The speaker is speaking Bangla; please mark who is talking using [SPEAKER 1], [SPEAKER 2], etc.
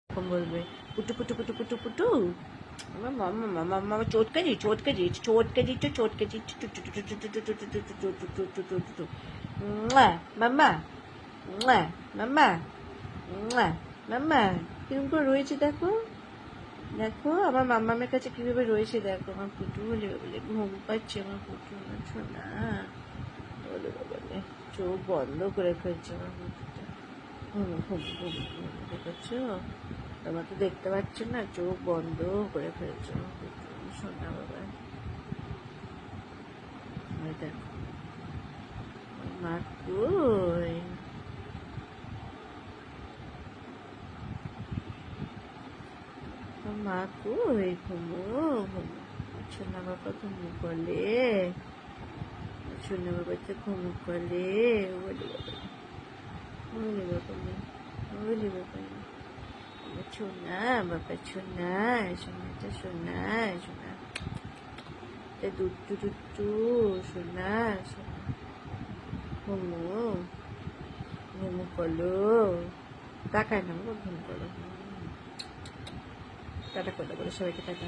[SPEAKER 1] এরকম বলবে, পুটু পুটু পুটু পুটু পুটু, আমার মামা মামা মামা চটকে দিচ্ছ, চটকে দিচ্ছ, চটকে দিচ্ছ, চটকে দিচ্ছ, মাম্মা মাম্মা মাম্মা কিরকম করে রয়েছে দেখো, দেখো আমার মাম্মামের কাছে কিভাবে রয়েছে দেখো, আমার পুটু বলে বলে ঘুম পাচ্ছে, আমার পুটু শোনা বলে বলে চোখ বন্ধ করে ফেলছে আমার পুটুটা, ঘুম ঘুম ঘুম ঘুম দেখেছো, তোমরা তো দেখতে পাচ্ছ না, চোখ বন্ধ করে ফেলছো আমার পুটু শোনা বাবা। দেখো মা কই, মা কই, ঘুমো ঘুমো, সোনা বাবা ঘুমো বলে, সোনা বাবা তো ঘুমো বলে, বলে বাবা, বলে বাবা, বলে বাবা, সোনা বাবা, সোনা সোনাটা, সোনা সোনা দুট্টু দুট্টু, সোনা সোনা, ঘুমো ঘুমো করলো, তাকায় না বাবা, ঘুম করো, টাটা করে বলে সবাইকে, টাটা।